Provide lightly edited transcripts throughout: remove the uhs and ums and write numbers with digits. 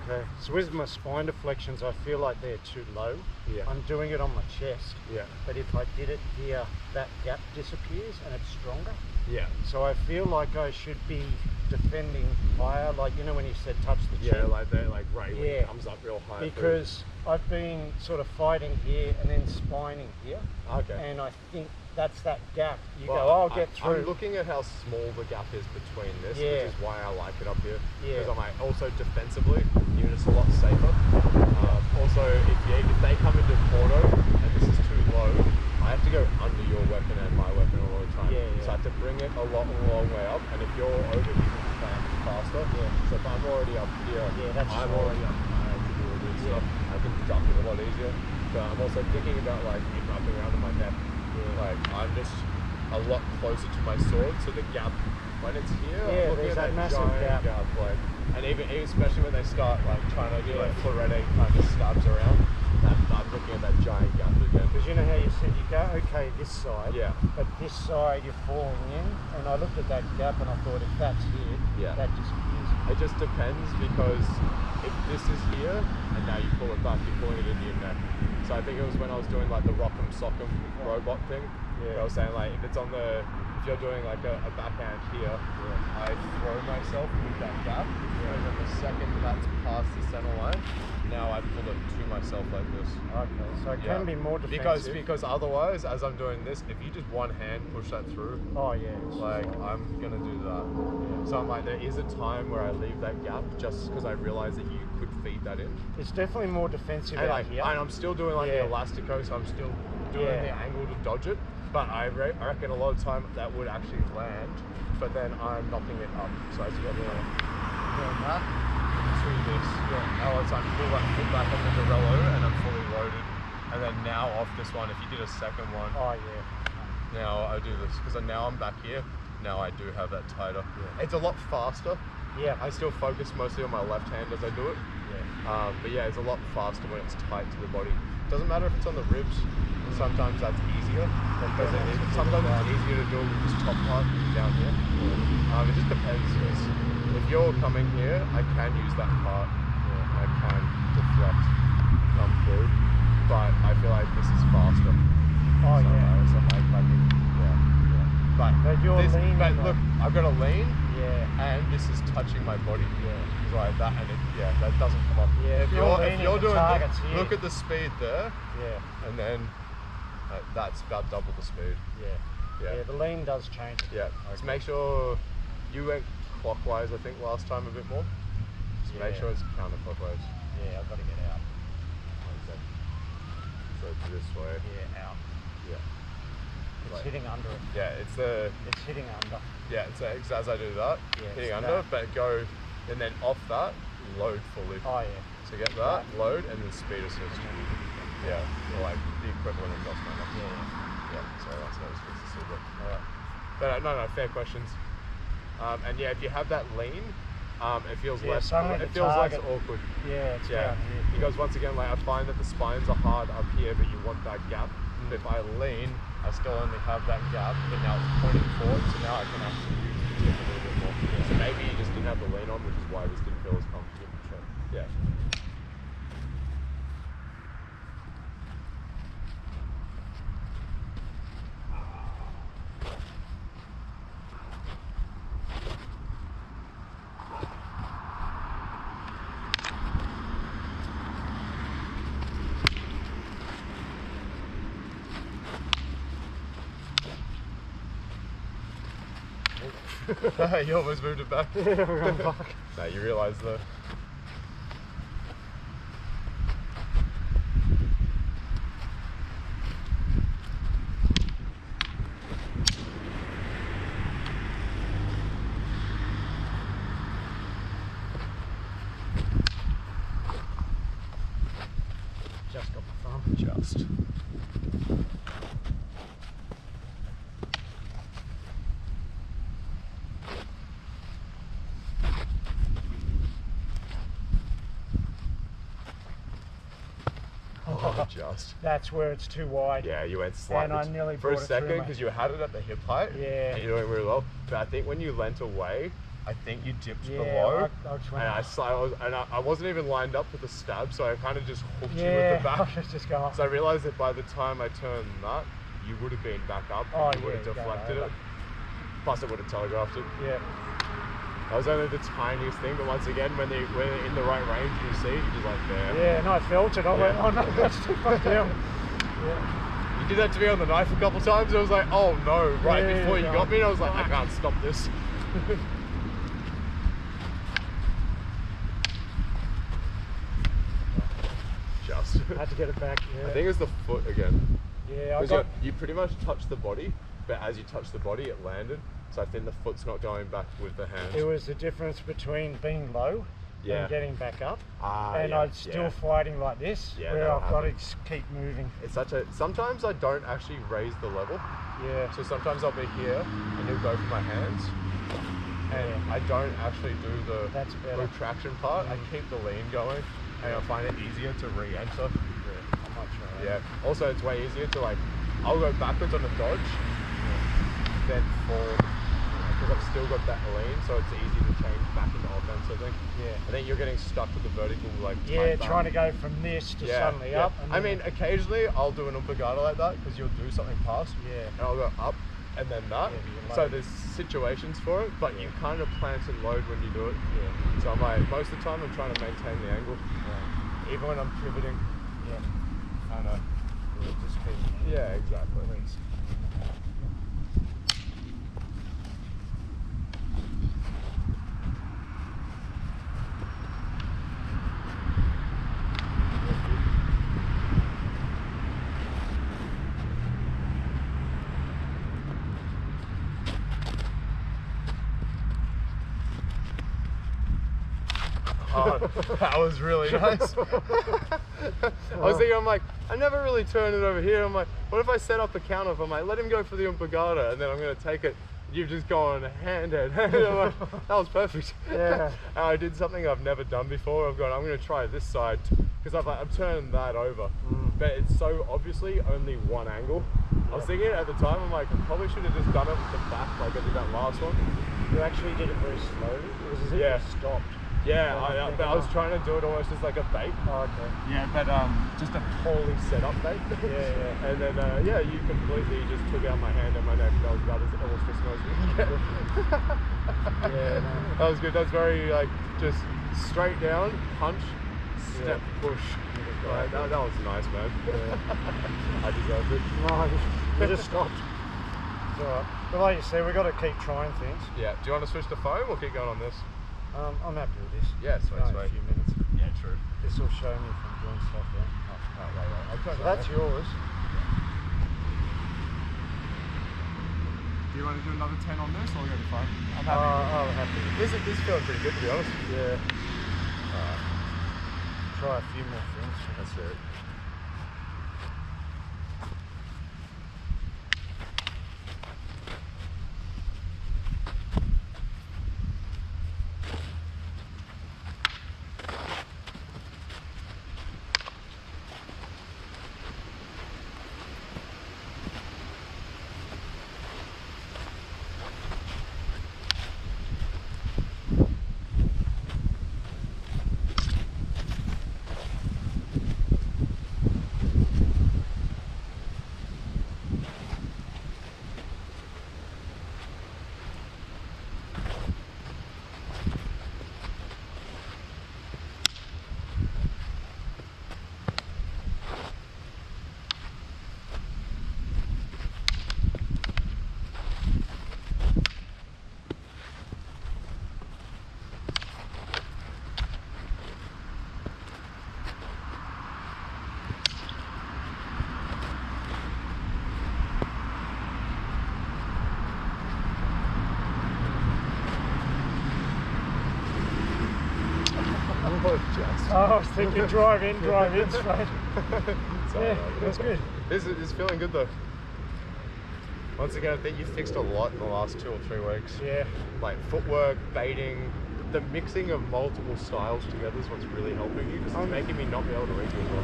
Okay, so with my spine deflections, I feel like they're too low. Yeah. I'm doing it on my chest. Yeah. But if I did it here, that gap disappears and it's stronger. Yeah. So I feel like I should be defending higher, like, you know, when you said touch the chin. Yeah, like they like right when it comes up real high. Because I've been sort of fighting here and then spining here. Okay. And I think that's that gap. You go, I'll get through. I'm looking at how small the gap is between this, Yeah. which is why I like it up here. Yeah. Because I'm like, also defensively, unit's a lot safer. Also, if they come into Porto and this is too low, I have to go under your weapon and my weapon a lot of time. So I have to bring it a long way up. And if you're over, you can clamp faster. So if I'm already up here, I'm already up high to do all this stuff. I can jump it a lot easier. But I'm also thinking about like it wrapping around in my neck. Like I'm just a lot closer to my sword, so the gap when it's here, I'm looking at that massive giant gap. Like, and even especially when they start like trying to do like Florette kind of stabs around, I'm looking at that giant gap again. Because you know how you said you go, okay, this side, but this side you're falling in, and I looked at that gap and I thought if that's here, that disappears. It just depends, because if this is here and now you pull it back, you're pulling it into your neck. So I think it was when I was doing like the rock'em sock'em robot thing. I was saying like if you're doing like a backhand here, I throw myself with that gap, and then the second that's past the center line, now I pull it to myself like this. Okay, so it can be more defensive. Because otherwise, as I'm doing this, if you just one hand push that through, like I'm gonna do that. So I'm like, there is a time where I leave that gap just because I realize that you could feed that in. It's definitely more defensive out here. And I'm still doing like the Elastico, so I'm still doing the angle to dodge it. But I reckon a lot of time that would actually land, but then I'm knocking it up. So I just go doing that through this. Now it's like pull that foot back onto the Relo and I'm fully loaded. And then now off this one, if you did a second one, now I do this because now I'm back here. Now I do have that tighter. It's a lot faster. I still focus mostly on my left hand as I do it. But yeah, it's a lot faster when it's tight to the body. Doesn't matter if it's on the ribs. Sometimes that's easier because sometimes it's easier to do with this top part down here. It just depends. If you're coming here, I can use that part. I can deflect, come through, but I feel like this is faster. So like I can, But you're leaning. But look, I've got a lean. And this is touching my body. Like that, and that doesn't come up. If you're doing look at the speed there. And then that's about double the speed. The lean does change. Just make sure you went clockwise. I think last time a bit more. Just make sure it's counterclockwise. I've got to get out. Okay. So this way. Out. It's Like, hitting under it. It's hitting under. It's as I do that, hitting under, but go, and then off that, load fully. So get that, load, and then speed assist. Like the equivalent of DOS manner. So that's how this fixes it. Alright. But no, fair questions. And if you have that lean, it feels less awkward. It's down here. Because once again, like I find that the spines are hard up here, but you want that gap. But if I lean, I still only have that gap, but now it's pointing forward, so now I can actually use the tip a little bit more. So maybe you just didn't have the lean on, which is why this didn't feel as comfortable. You almost moved it back. We're going back. No, you realise though. Just got my thumb. Just. Just. That's where it's too wide. You went slightly. And I nearly for a brought it second through because you had it at the hip height. And you're doing really well. But I think when you leant away, I think you dipped below, and I wasn't even lined up for the stab, so I kind of just hooked you with the back. So I realized that by the time I turned that, you would have been back up, and you would have deflected it. Plus, it would have telegraphed it. Yeah. That was only the tiniest thing, but once again, when they're in the right range, you see, you're just like there. Yeah, and I felt it. I went, oh no, that's too far down. Yeah. You did that to me on the knife a couple of times. I was like, oh no, before you got me, and I was like, I can't stop this. Just. I had to get it back. Yeah. I think it's the foot again. Yeah, you pretty much touched the body, but as you touched the body, it landed. So I think the foot's not going back with the hand. It was the difference between being low and getting back up, and I'm still fighting like this, where I've got to keep moving. It's sometimes I don't actually raise the level. Yeah. So sometimes I'll be here, and you'll go for my hands, and I don't actually do the retraction part. I keep the lean going, and I find it easier to re-enter. Yeah. Also, it's way easier to I'll go backwards on the dodge, then forward. Because I've still got that lean, so it's easy to change back into offense, I think. Yeah. I think you're getting stuck with the vertical, trying to go from this to suddenly up. I mean, occasionally I'll do an pulgada like that, because you'll do something past, and I'll go up, and then that. So there's situations for it, but you kind of plant and load when you do it. Yeah. So most of the time I'm trying to maintain the angle. Yeah. Even when I'm pivoting. Yeah. I know. Just keep exactly. Oh, that was really nice. I was thinking, I'm like, I never really turned it over here. I'm like, what if I set up a counter? I'm like, let him go for the pulgada, and then I'm going to take it. You've just gone hand. I'm like, that was perfect. Yeah. And I did something I've never done before. I'm going to try this side, because I'm turning that over. But it's so obviously only one angle. I was thinking at the time, I'm like, I probably should have just done it with the back like I did that last one. You actually did it very slowly. It was as if you stopped. Yeah, but I was trying to do it almost as like a bait. Oh, okay. Yeah, but just a poorly set up bait. Yeah. And then, you completely just took out my hand and my neck. That was about as Ilustrisimo as we can get. Yeah, no. That was good. That was very, just straight down, punch, step, push. That was nice, man. Yeah. I deserved it. No, we just stopped. It's alright. But like you said, we've got to keep trying things. Yeah. Do you want to switch to foam or keep going on this? I'm happy with this. Yeah, sweet. A few minutes. Yeah, true. This will show me from doing stuff there. Right. So that's yours. Do you want to do another 10 on this or go to foam? I'm happy. I'm happy. This is feeling pretty good, to be honest. Yeah. Alright. Try a few more things. That's it. I was thinking drive in straight. That's good. This is feeling good though. Once again, I think you fixed a lot in the last 2 or 3 weeks. Yeah. Like footwork, baiting, the mixing of multiple styles together is what's really helping you. Because it's making me not be able to read you as well.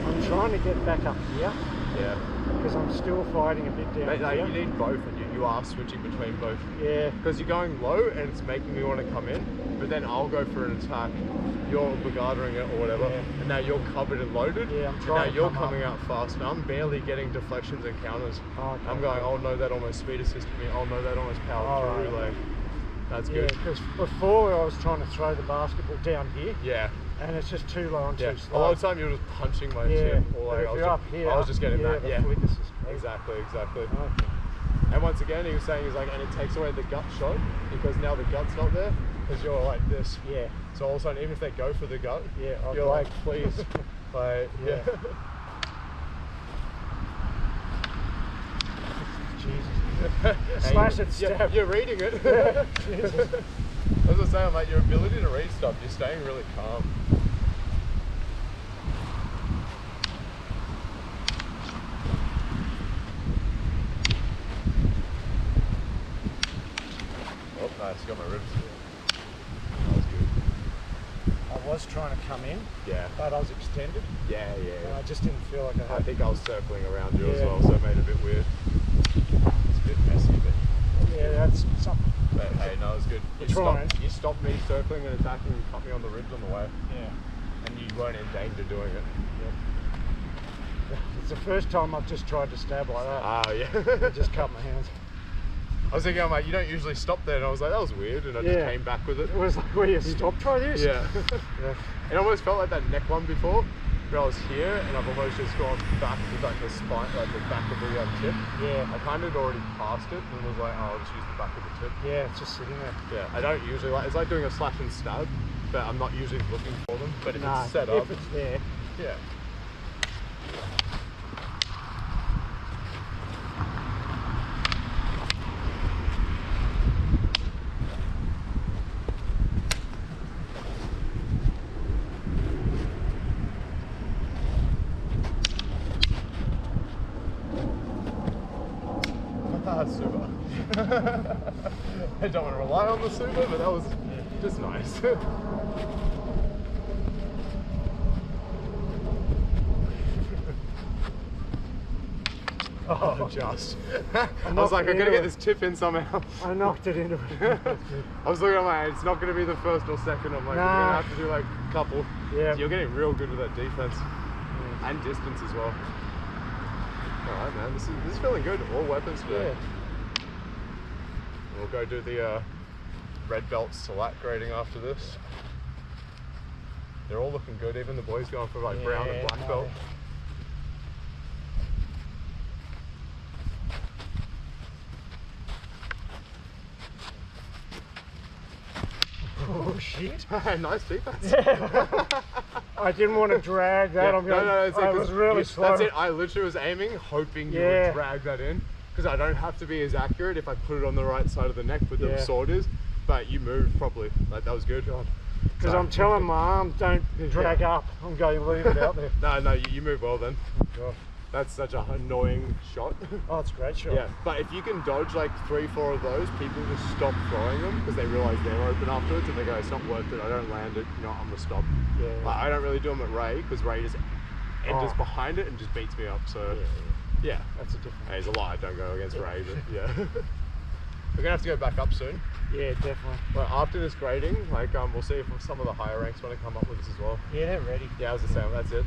I'm trying to get back up here. Yeah. because I'm still fighting a bit down Like, here. you need both, and you are switching between both. Yeah. Because you're going low, and it's making me want to come in, but then I'll go for an attack. You're pulgadaing it or whatever, and now you're covered and loaded. Yeah, I'm trying. Now you're coming out fast, and I'm barely getting deflections and counters. Oh, okay. I'm going, oh no, that almost speed assisted me. Oh no, that almost powered through. Like, that's good. Yeah, because before I was trying to throw the basketball down here. Yeah. And it's just too low and too slow. A lot of the time you're just punching my tip. Or like, if you're up here, I was just getting that. Yeah. Exactly. Okay. And once again, he was saying, he's like, and it takes away the gut shot because now the gut's not there because you're like this. Yeah. So all of a sudden, even if they go for the gut, you're like, please, like, Jesus. Slash it, stab. You're reading it. Jesus. As I was saying, mate, your ability to read stuff, you're staying really calm. Oh, nice, got my ribs. That was good. I was trying to come in, but I was extended. Yeah. And I just didn't feel like I had. I think I was circling around you as well, so it made it a bit weird. It's a bit messy, but yeah, that's something. But hey, no, it was good. You stopped me circling and attacking and cut me on the ribs on the way. Yeah. And you weren't in danger doing it. Yeah. It's the first time I've just tried to stab like that. Ah, yeah. I just cut my hands. I was thinking, mate, you don't usually stop there, and I was like, that was weird, and I just came back with it. It was like, where you stop, try this. Yeah. It almost felt like that neck one before, where I was here, and I've almost just gone back with like the spine, like the back of the tip. Yeah. I kind of already passed it, and was like, oh, I'll just use the back of the tip. Yeah, it's just sitting there. Yeah, I don't usually like, it's like doing a slash and stab, but I'm not usually looking for them. But if it's set up, if it's there. Yeah. Super. I don't want to rely on the super, but that was just nice. Oh, just. I was like, I gotta get this tip in somehow. I knocked it into it. I was looking at my, it's not gonna be the first or second. I'm like, we're gonna have to do like a couple. Yeah. So you're getting real good with that defense and distance as well. All right, man. This is feeling good. All weapons today. Yeah. We'll go do the red belts to lat grading after this. They're all looking good. Even the boys going for like brown and black belt. Oh shit! Nice defense. Yeah. I didn't want to drag that. I'm going. No, I was really slow. That's it. I literally was aiming, hoping you would drag that in, because I don't have to be as accurate if I put it on the right side of the neck where the sword is. But you moved properly. Like that was good. Because I'm telling my arm, don't drag up. I'm going, leave it out there. No, you move well then. Oh, God. That's such an annoying shot. Oh, it's a great shot. Yeah, but if you can dodge like 3-4 of those, people just stop throwing them because they realise they're open afterwards and they go, it's not worth it, I don't land it, you know, I'm gonna stop. Yeah. Like, I don't really do them at Ray because Ray just enters behind it and just beats me up, so yeah. That's a different. Hey, there's a lot I don't go against Ray, but yeah. We're gonna have to go back up soon. Yeah, definitely. Well, after this grading, like we'll see if some of the higher ranks want to come up with us as well. Yeah, they're ready. Yeah, I was just saying, that's it.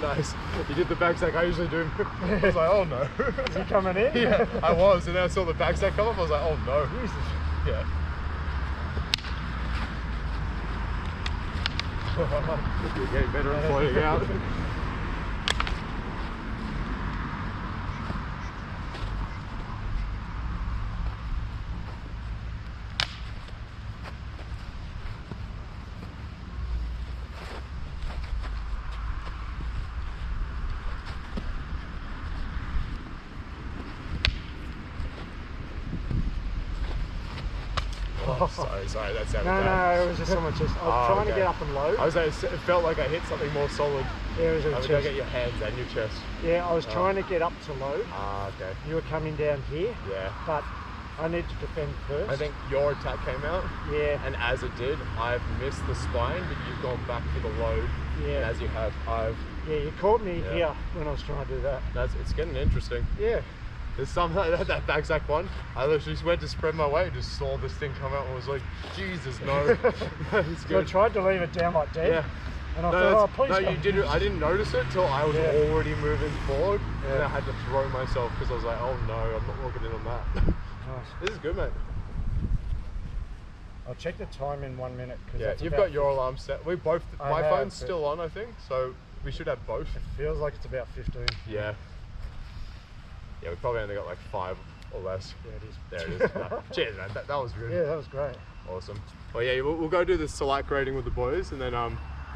Nice. You did the backsack I usually do. I was like, oh no. Is he coming in? Yeah, I was, and then I saw the backsack come up. I was like, oh no. Jesus. Yeah. You're getting better at floating out. Oh, sorry, that sounded bad. bad. No, it was just on my chest. I was trying to get up and low. I was like, it felt like I hit something more solid. Yeah, it was in the chest. Go get your hands and your chest. Yeah, I was trying to get up to low. Okay. You were coming down here. Yeah. But I need to defend first. I think your attack came out. Yeah. And as it did, I've missed the spine, but you've gone back for the load. Yeah. And as you have, I've... Yeah, you caught me here when I was trying to do that. It's getting interesting. Yeah. There's some that exact one. I literally just went to spread my weight, just saw this thing come out and was like, Jesus, no. It's good. I tried to leave it down like dead. Yeah. And I thought, oh, please. No, you did it. I didn't notice it till I was already moving forward, and I had to throw myself because I was like, oh no, I'm not walking in on that. Nice. This is good, mate. I'll check the time in 1 minute. Yeah, you've got your alarm set. We both. My phone's still on, I think, so we should have both. It feels like it's about 15. Yeah. Yeah, we probably only got like 5 or less. Yeah, it is. There it is. No. Cheers, man. That was good. Yeah, that was great. Awesome. Well, yeah, we'll go do the select grading with the boys, and then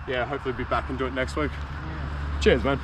yeah, hopefully be back and do it next week. Yeah. Cheers, man.